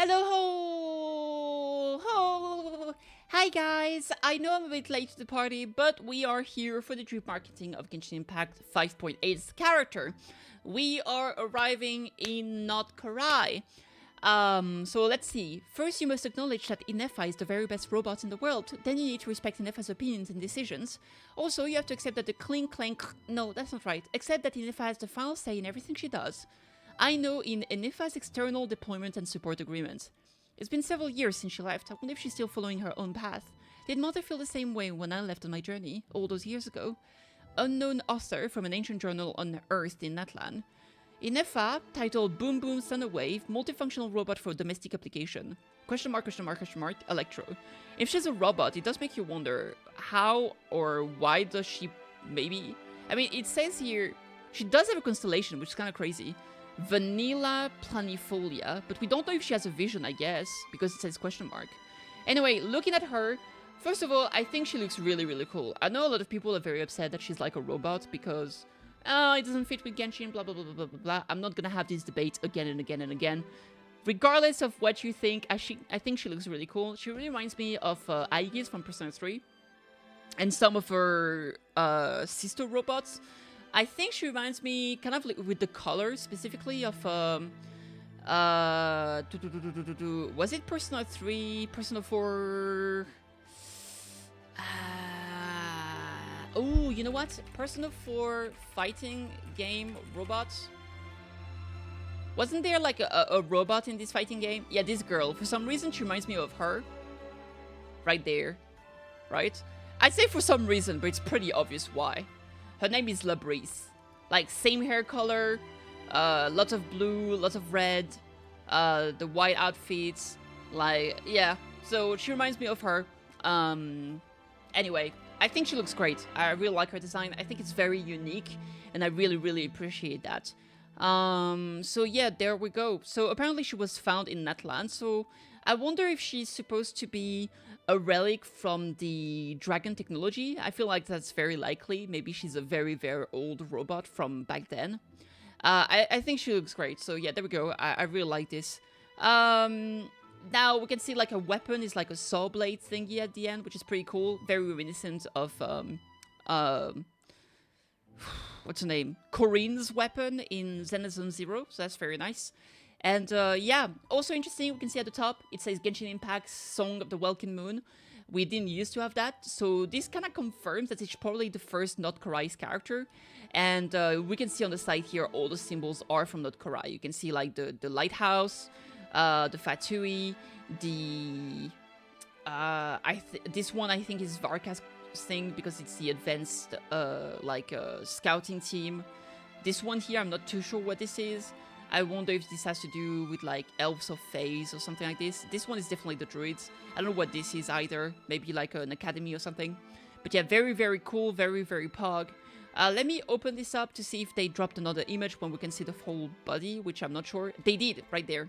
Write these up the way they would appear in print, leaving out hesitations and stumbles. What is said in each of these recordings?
Hello ho! Ho! Hi guys! I know I'm a bit late to the party, but we are here for the drip marketing of Genshin Impact 5.8's character. We are arriving in nod-krai. So let's see. First, you must acknowledge that Ineffa is the very best robot in the world. Then you need to respect Ineffa's opinions and decisions. Also, you have to accept that the clink. No, that's not right. Accept that Ineffa has the final say in everything she does. I know in Ineffa's external deployment and support agreement. It's been several years since she left. I wonder if she's still following her own path. Did Mother feel the same way when I left on my journey, all those years ago? Unknown author from an ancient journal unearthed in Natlan. Ineffa, titled Boom Boom Thunder Wave, multifunctional robot for domestic application. Question mark, Electro. If she's a robot, it does make you wonder how or why does she maybe... I mean, it says here, she does have a constellation, which is kind of crazy. Vanilla planifolia, but we don't know if she has a vision, I guess, because it says question mark. Anyway, looking at her, first of all, I think she looks really, really cool. I know a lot of people are very upset that she's like a robot because, oh, it doesn't fit with Genshin, blah, blah, blah, blah, blah, blah, blah. I'm not gonna have this debate again and again and again. Regardless of what you think, I think she looks really cool. She really reminds me of Aegis from Persona 3 and some of her sister robots. I think she reminds me, kind of like with the color specifically, of, was it Persona 3, Persona 4? Oh, you know what? Persona 4 fighting game robots? Wasn't there like a robot in this fighting game? Yeah, this girl. For some reason, she reminds me of her. Right there. Right? I'd say for some reason, but it's pretty obvious why. Her name is Labrise. Like, same hair color, lots of blue, lots of red, the white outfits, like, yeah. So she reminds me of her. Anyway, I think she looks great. I really like her design. I think it's very unique, and I really, really appreciate that. So yeah, there we go. So apparently she was found in Natlan, so I wonder if she's supposed to be a relic from the dragon technology. I feel like that's very likely. Maybe she's a very, very old robot from back then. I think she looks great. So yeah, there we go. I really like this. Now we can see like a weapon is like a saw blade thingy at the end, which is pretty cool. Very reminiscent of what's her name? Corinne's weapon in Zenizon Zero. So that's very nice. And yeah, also interesting, we can see at the top, it says Genshin Impact Song of the Welkin Moon. We didn't used to have that, so this kind of confirms that it's probably the first nod-krai's character. And we can see on the side here, all the symbols are from nod-krai. You can see like the lighthouse, the fatui, the... this one I think is Varka's thing because it's the advanced scouting team. This one here, I'm not too sure what this is. I wonder if this has to do with like elves of phase or something like this. This one is definitely the druids. I don't know what this is either. Maybe like an academy or something. But yeah, very, very cool. Very, very pog. Let me open this up to see if they dropped another image when we can see the whole body, which I'm not sure. They did, right there.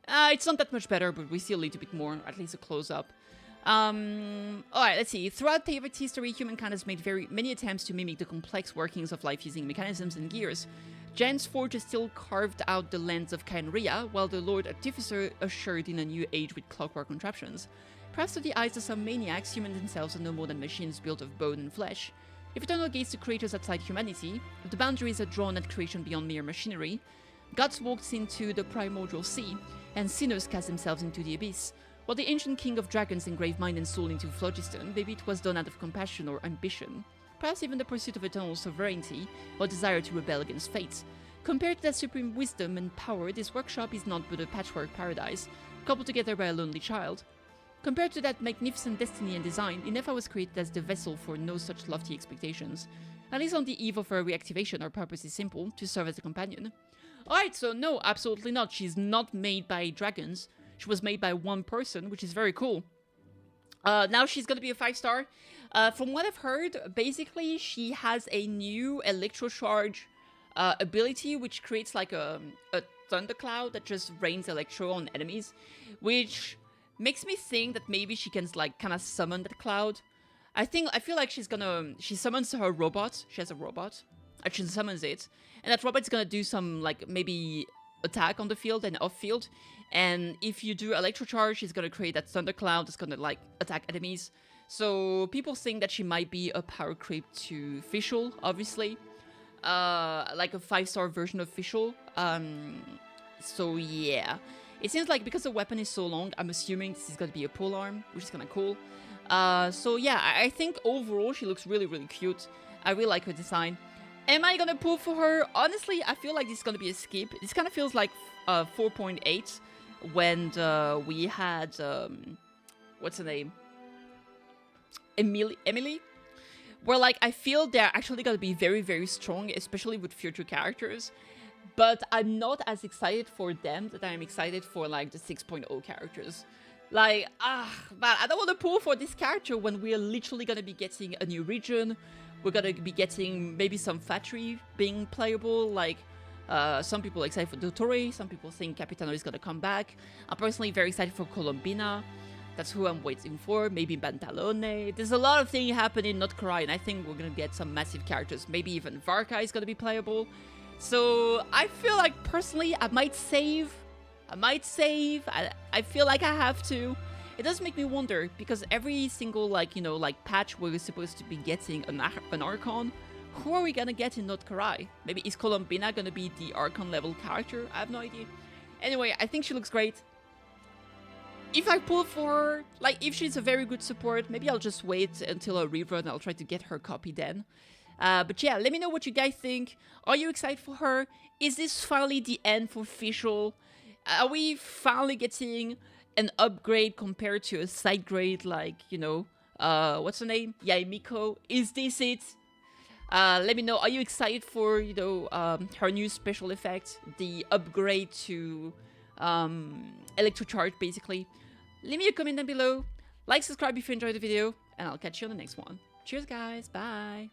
It's not that much better, but we see a little bit more, at least a close-up. Alright, let's see. Throughout Thea's history, humankind has made very many attempts to mimic the complex workings of life using mechanisms and gears. Jan's forge has still carved out the lands of Khaenri'ah, while the Lord Artificer ushered in a new age with clockwork contraptions. Perhaps to the eyes of some maniacs, humans themselves are no more than machines built of bone and flesh. If eternal gaze to creatures outside humanity, if the boundaries are drawn at creation beyond mere machinery, gods walked into the primordial sea, and sinners cast themselves into the abyss. While the ancient king of dragons engraved mind and soul into phlogiston, maybe it was done out of compassion or ambition. Perhaps even the pursuit of eternal sovereignty, or desire to rebel against fate. Compared to that supreme wisdom and power, this workshop is not but a patchwork paradise, coupled together by a lonely child. Compared to that magnificent destiny and design, Ineffa was created as the vessel for no such lofty expectations. At least on the eve of her reactivation, our purpose is simple, to serve as a companion. Alright, so no, absolutely not. She's not made by dragons. She was made by one person, which is very cool. Now she's gonna be a 5-star. From what I've heard, basically she has a new electrocharge ability, which creates like a thundercloud that just rains electro on enemies, which makes me think that maybe she can like kind of summon that cloud. I feel like she summons her robot. She has a robot. She summons it, and that robot's gonna do some like maybe attack on the field and off field. And if you do Electro Charge, she's gonna create that thundercloud that's gonna like attack enemies. So people think that she might be a power creep to Fischl, obviously. Like a 5-star version of Fischl. So yeah. It seems like because the weapon is so long, I'm assuming this is gonna be a pole arm, which is kinda cool. So yeah, I think overall she looks really, really cute. I really like her design. Am I gonna pull for her? Honestly, I feel like this is gonna be a skip. This kind of feels like 4.8 when we had what's her name? Emily, where like I feel they're actually gonna be very, very strong, especially with future characters. But I'm not as excited for them that I'm excited for like the 6.0 characters. Like, man, I don't want to pull for this character when we're literally gonna be getting a new region. We're gonna be getting maybe some factory being playable. Like, some people are excited for Dottore, some people think Capitano is gonna come back. I'm personally very excited for Colombina. That's who I'm waiting for. Maybe Bantalone. There's a lot of things happening in nod-krai, and I think we're gonna get some massive characters. Maybe even Varka is gonna be playable. So I feel like personally I might save. I feel like I have to. It does make me wonder because every single like, you know, like patch we're supposed to be getting an Archon. Who are we gonna get in nod-krai? Maybe is Colombina gonna be the Archon level character? I have no idea. Anyway, I think she looks great. If I pull for her, like if she's a very good support, maybe I'll just wait until a rerun. I'll try to get her copy then. But yeah, let me know what you guys think. Are you excited for her? Is this finally the end for Fischl? Are we finally getting an upgrade compared to a side grade like, you know, what's her name? Yaemiko. Is this it? Let me know. Are you excited for, you know, her new special effect? The upgrade to Electro Charge, basically. Leave me a comment down below. Like, subscribe if you enjoyed the video. And I'll catch you on the next one. Cheers, guys. Bye.